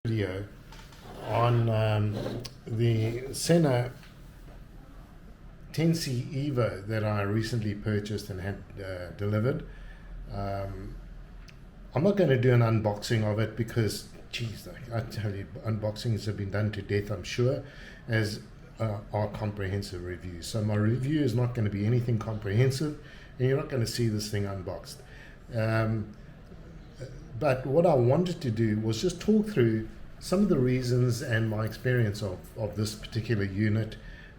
Video on the Sena 10C EVO that I recently purchased and had delivered. I'm not going to do an unboxing of it because, geez, I tell you, unboxings have been done to death, I'm sure, as are comprehensive reviews. So my review is not going to be anything comprehensive, and you're not going to see this thing unboxed. But what I wanted to do was just talk through some of the reasons and my experience of this particular unit,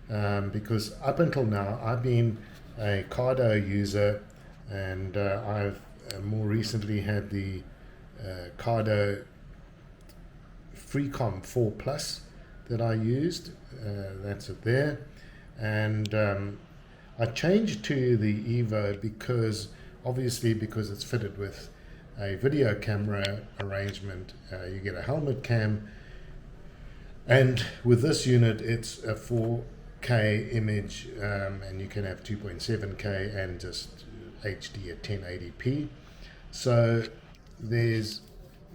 because up until now I've been a Cardo user, and I've more recently had the Cardo Freecom 4 Plus that I used. That's it there. And I changed to the EVO because it's fitted with a video camera arrangement. You get a helmet cam, and with this unit it's a 4K image, and you can have 2.7K and just HD at 1080p. So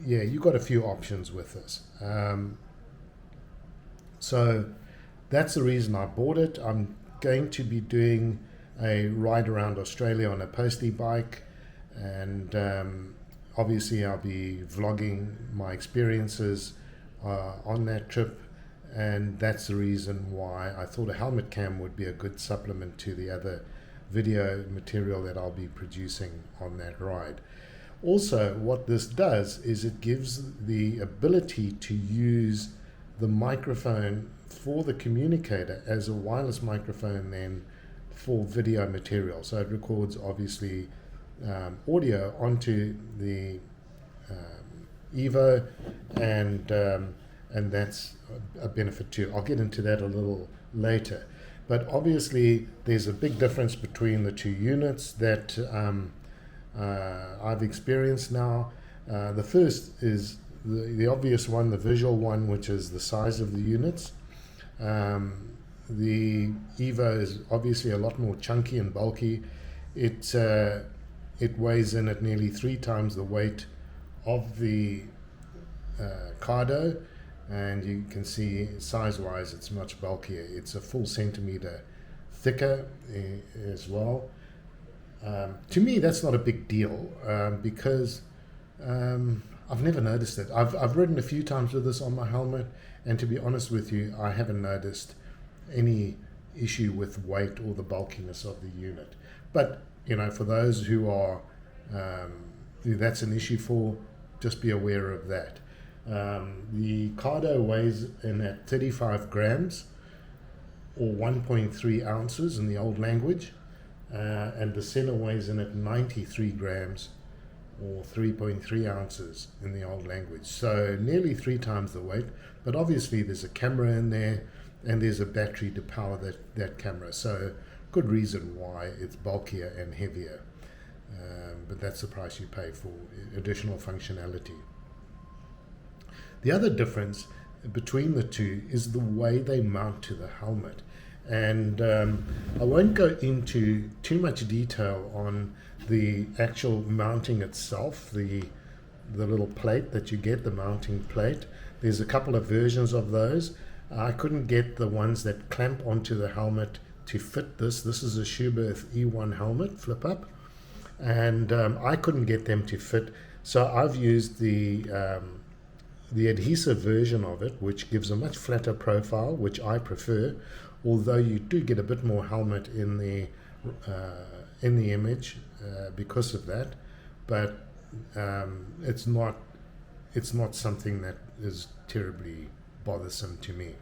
you've got a few options with this. So that's the reason I bought it. I'm going to be doing a ride around Australia on a postie bike, and obviously I'll be vlogging my experiences on that trip, and that's the reason why I thought a helmet cam would be a good supplement to the other video material that I'll be producing on that ride. Also, what this does is it gives the ability to use the microphone for the communicator as a wireless microphone then for video material. So it records obviously audio onto the EVO, and that's a benefit too. I'll get into that a little later, but obviously there's a big difference between the two units that I've experienced now. The first is the obvious one, the visual one, which is the size of the units. The EVO is obviously a lot more chunky and bulky. It weighs in at nearly 3 times the weight of the Cardo, and you can see size-wise it's much bulkier. It's a full centimeter thicker as well. To me, that's not a big deal because I've never noticed it. I've ridden a few times with this on my helmet, and to be honest with you, I haven't noticed any issue with weight or the bulkiness of the unit. But for those who that's an issue for, just be aware of that. The Cardo weighs in at 35 grams or 1.3 ounces in the old language, and the Sena weighs in at 93 grams or 3.3 ounces in the old language. So nearly 3 times the weight, but obviously there's a camera in there and there's a battery to power that camera. So good reason why it's bulkier and heavier, but that's the price you pay for additional functionality. The other difference between the two is the way they mount to the helmet, and I won't go into too much detail on the actual mounting itself, the little plate that you get, the mounting plate. There's a couple of versions of those. I couldn't get the ones that clamp onto the helmet to fit this. This is a Schuberth E1 helmet flip up, and I couldn't get them to fit, so I've used the adhesive version of it, which gives a much flatter profile, which I prefer, although you do get a bit more helmet in the image because of that, but it's not something that is terribly bothersome to me.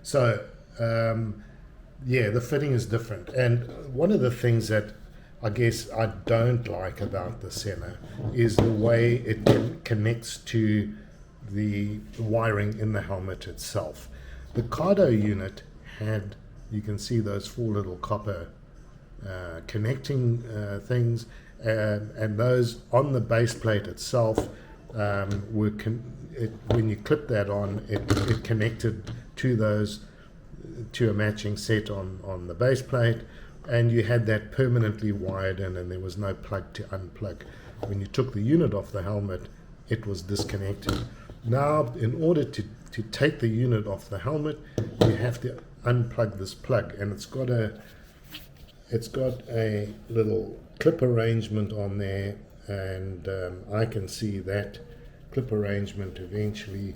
So the fitting is different, and one of the things that I guess I don't like about the Sena is the way it connects to the wiring in the helmet itself. The Cardo unit had, you can see those 4 little copper connecting things, and those on the base plate itself when you clip that on, it connected to a matching set on the base plate, and you had that permanently wired in, and there was no plug to unplug. When you took the unit off the helmet, it was disconnected. Now, in order to take the unit off the helmet, you have to unplug this plug, and it's got a little clip arrangement on there, and I can see that clip arrangement eventually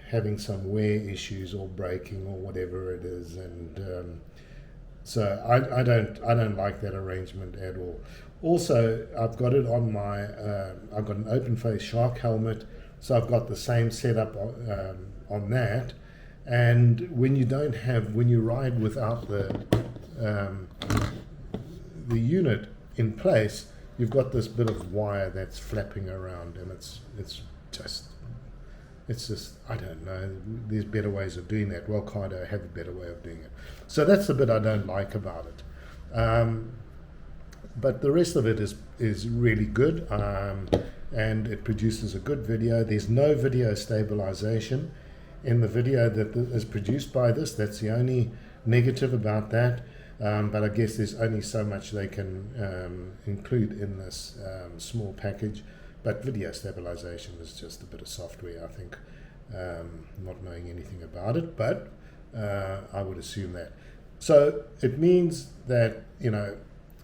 having some wear issues or breaking or whatever it is, and so I don't like that arrangement at all. Also, I've got it on my I've got an open face shark helmet, so I've got the same setup on that. And when you ride without the unit in place, you've got this bit of wire that's flapping around, and it's just I don't know. There's better ways of doing that. Well, Cardo have a better way of doing it. So that's the bit I don't like about it. But the rest of it is really good, and it produces a good video. There's no video stabilization in the video that is produced by this. That's the only negative about that. But I guess there's only so much they can include in this small package. But video stabilization is just a bit of software, I think, not knowing anything about it, but I would assume that. So it means that,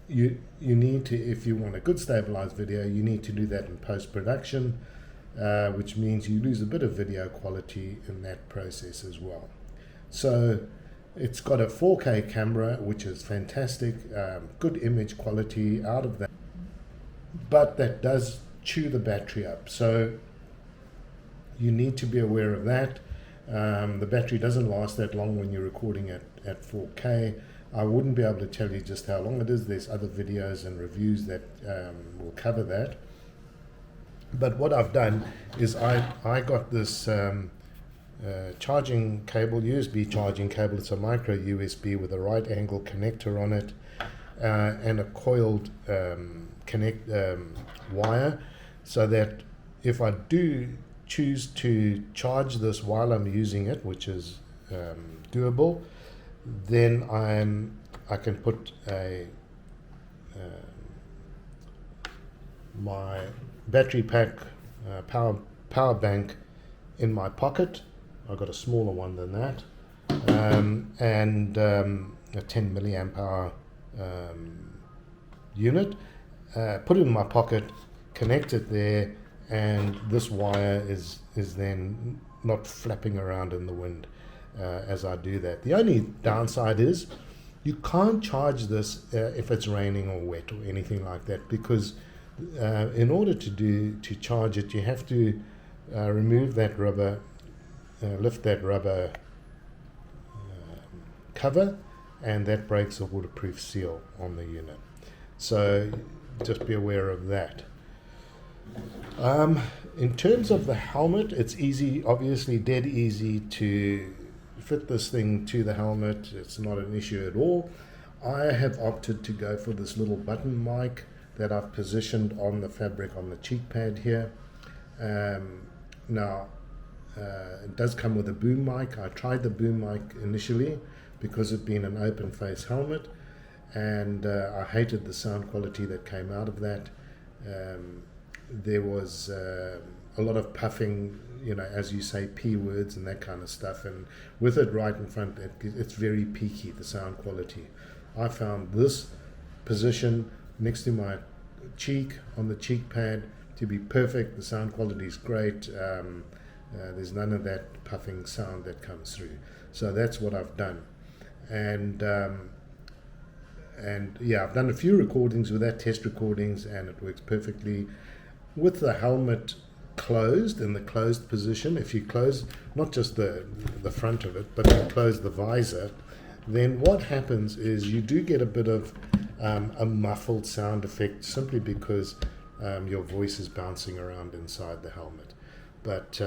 you need to, if you want a good stabilized video, you need to do that in post-production, which means you lose a bit of video quality in that process as well. So it's got a 4K camera, which is fantastic, good image quality out of that, but that does chew the battery up, so you need to be aware of that. The battery doesn't last that long when you're recording at 4K. I wouldn't be able to tell you just how long it is. There's other videos and reviews that will cover that. But what I've done is I got this charging cable, USB charging cable. It's a micro USB with a right angle connector on it, and a coiled wire, so that if I do choose to charge this while I'm using it, which is doable, then I can put my battery pack power bank in my pocket. I've got a smaller one than that, and a 10 milliamp hour unit. Put it in my pocket, connect it there, and this wire is then not flapping around in the wind as I do that. The only downside is you can't charge this if it's raining or wet or anything like that, because in order to charge it, you have to remove that rubber, lift that rubber cover, and that breaks a waterproof seal on the unit. So just be aware of that. In terms of the helmet, it's easy, obviously dead easy to fit this thing to the helmet. It's not an issue at all. I have opted to go for this little button mic that I've positioned on the fabric on the cheek pad here. Now it does come with a boom mic. I tried the boom mic initially because it being an open face helmet, and I hated the sound quality that came out of that. There was a lot of puffing, as you say, P words and that kind of stuff, and with it right in front, it's very peaky, the sound quality. I found this position next to my cheek, on the cheek pad, to be perfect. The sound quality is great. There's none of that puffing sound that comes through. So that's what I've done. And yeah, I've done a few recordings with that, test recordings, and it works perfectly. With the helmet closed, in the closed position, if you close not just the front of it, but you close the visor, then what happens is you do get a bit of a muffled sound effect, simply because your voice is bouncing around inside the helmet. But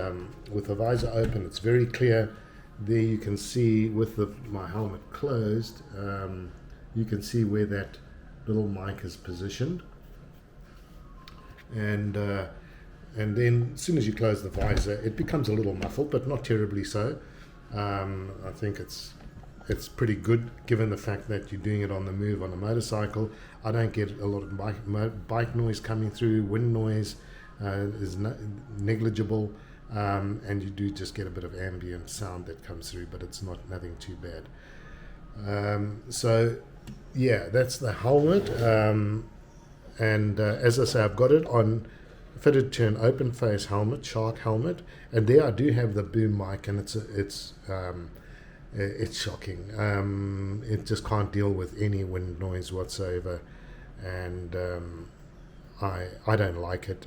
with the visor open, it's very clear. There you can see, with my helmet closed, you can see where that little mic is positioned, and then as soon as you close the visor, it becomes a little muffled, but not terribly so. I think it's pretty good, given the fact that you're doing it on the move on a motorcycle. I don't get a lot of bike noise coming through. Wind noise is negligible, and you do just get a bit of ambient sound that comes through, but it's nothing too bad. So yeah, that's the helmet, and as I say, I've got it on fitted to an open face helmet, shark helmet, and there I do have the boom mic, and it's shocking. It just can't deal with any wind noise whatsoever, and I don't like it.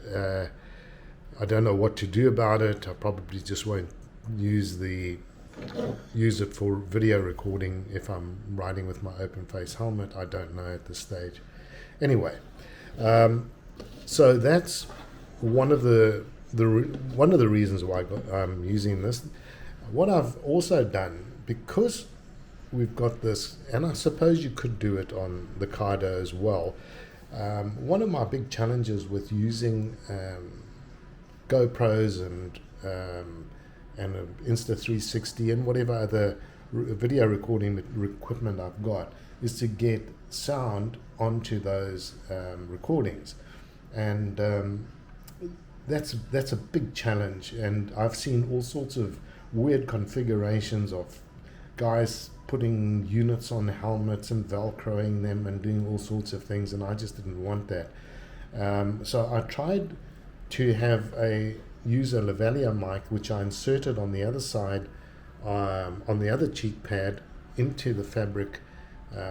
I don't know what to do about it. I probably just won't use it for video recording if I'm riding with my open face helmet. I don't know at this stage. Anyway, so that's one of the reasons why I'm using this. What I've also done, because we've got this, and I suppose you could do it on the Cardo as well. One of my big challenges with using GoPros and an Insta360 and whatever other video recording equipment I've got is to get sound onto those recordings, and that's a big challenge. And I've seen all sorts of weird configurations of guys putting units on helmets and velcroing them and doing all sorts of things, and I just didn't want that. So I tried to use a lavalier mic, which I inserted on the other side, on the other cheek pad, into the fabric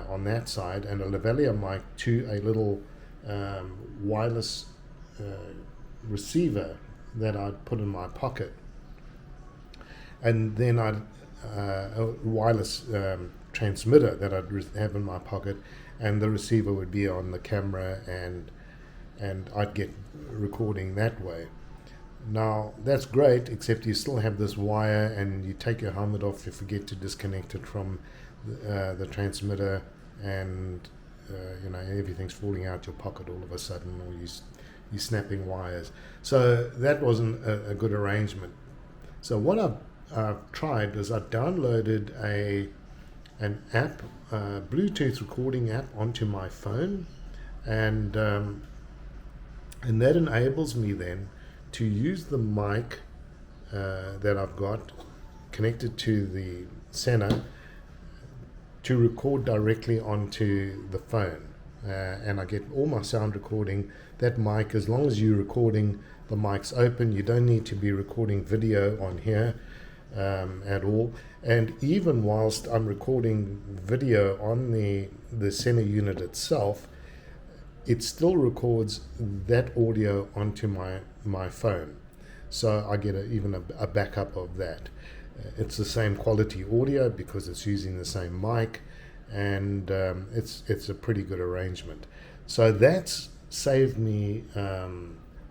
on that side, and a lavalier mic to a little wireless receiver that I'd put in my pocket, and then I'd a wireless transmitter that I'd have in my pocket, and the receiver would be on the camera, and I'd get recording that way. Now that's great, except you still have this wire, and you take your helmet off, you forget to disconnect it from the transmitter, and everything's falling out your pocket all of a sudden, or you're snapping wires. So that wasn't a good arrangement. So what I've tried is I downloaded an app, Bluetooth recording app, onto my phone, and that enables me then to use the mic that I've got connected to the Sena to record directly onto the phone, and I get all my sound recording. That mic, as long as you're recording, the mic's open. You don't need to be recording video on here at all. And even whilst I'm recording video on the Sena unit itself, it still records that audio onto my phone. So I get even a backup of that. It's the same quality audio because it's using the same mic, and it's a pretty good arrangement. So that's saved me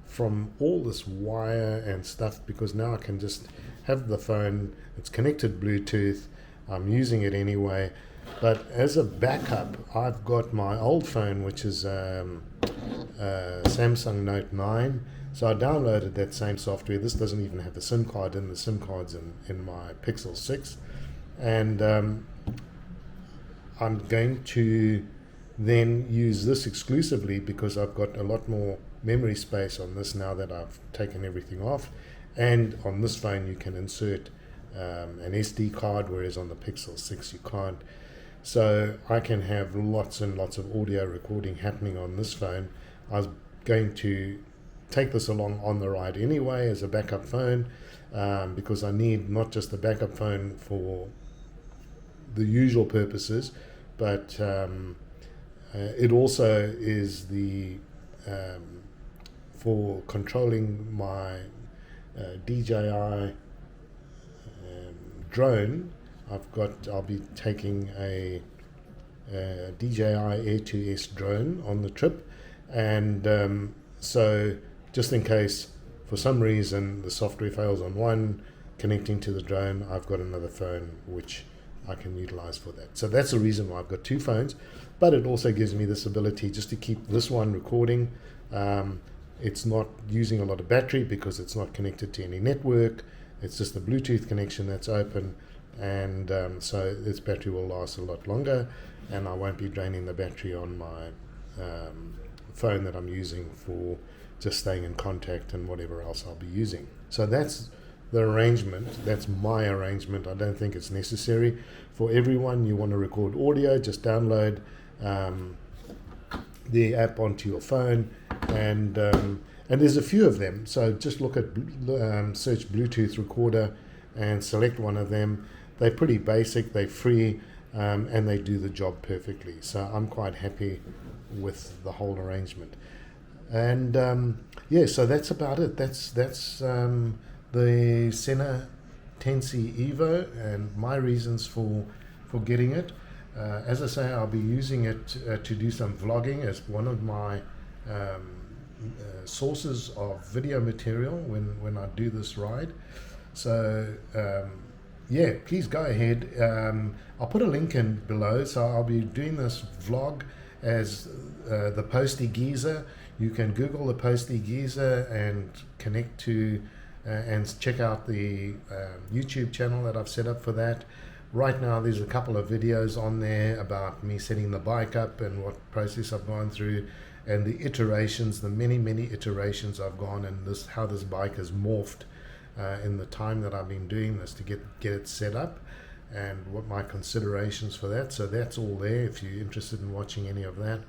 from all this wire and stuff, because now I can just have the phone, it's connected Bluetooth, I'm using it anyway. But as a backup, I've got my old phone, which is Samsung Note 9. So I downloaded that same software. This doesn't even have a SIM card in. The SIM card's in my Pixel 6. And I'm going to then use this exclusively, because I've got a lot more memory space on this now that I've taken everything off. And on this phone you can insert an SD card, whereas on the Pixel 6 you can't. So I can have lots and lots of audio recording happening on this phone. I was going to take this along on the ride anyway as a backup phone, because I need not just a backup phone for the usual purposes, but it also is for controlling my DJI drone. I'll be taking a DJI Air 2S drone on the trip, and so just in case for some reason the software fails on one, connecting to the drone, I've got another phone which I can utilize for that. So that's the reason why I've got two phones, but it also gives me this ability just to keep this one recording. It's not using a lot of battery because it's not connected to any network. It's just a Bluetooth connection that's open, and so its battery will last a lot longer, and I won't be draining the battery on my phone that I'm using for just staying in contact and whatever else I'll be using. So that's the arrangement. That's my arrangement. I don't think it's necessary for everyone. You want to record audio, just download the app onto your phone, and there's a few of them. So just look at search Bluetooth recorder and select one of them. They're pretty basic, they're free, and they do the job perfectly. So I'm quite happy with the whole arrangement. And so that's about it. That's the Sena 10C EVO and my reasons for getting it. As I say, I'll be using it to do some vlogging as one of my sources of video material when I do this ride. So please go ahead. I'll put a link in below. So I'll be doing this vlog as the Posty Geezer. You can Google the Posty Geezer and connect to and check out the YouTube channel that I've set up for that. Right now there's a couple of videos on there about me setting the bike up and what process I've gone through, and the iterations, the many iterations I've gone, and how this bike has morphed in the time that I've been doing this to get it set up, and what my considerations for that. So that's all there if you're interested in watching any of that.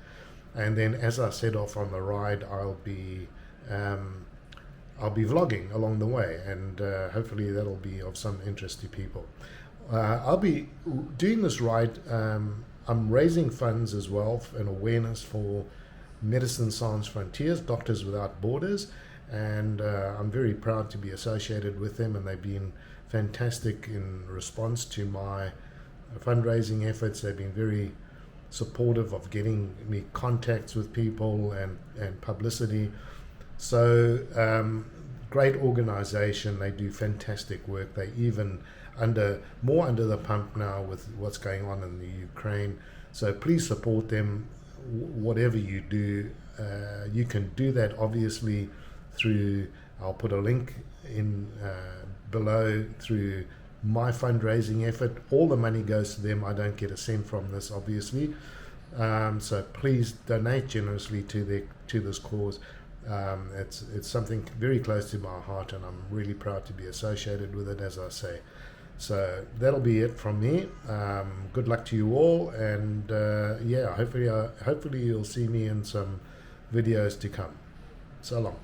And then, as I said off on the ride, I'll be vlogging along the way, and hopefully that'll be of some interest to people. I'll be doing this ride. I'm raising funds as well and awareness for Medicine Sans Frontiers, Doctors Without Borders, and I'm very proud to be associated with them, and they've been fantastic in response to my fundraising efforts. They've been very supportive of getting me contacts with people and publicity. So great organization. They do fantastic work. They even more under the pump now with what's going on in the Ukraine. So please support them. Whatever you do, you can do that obviously through, I'll put a link in below, through my fundraising effort. All the money goes to them. I don't get a cent from this, obviously. So please donate generously to this cause. It's something very close to my heart, and I'm really proud to be associated with it, as I say. So that'll be it from me. Good luck to you all, and hopefully you'll see me in some videos to come. So long.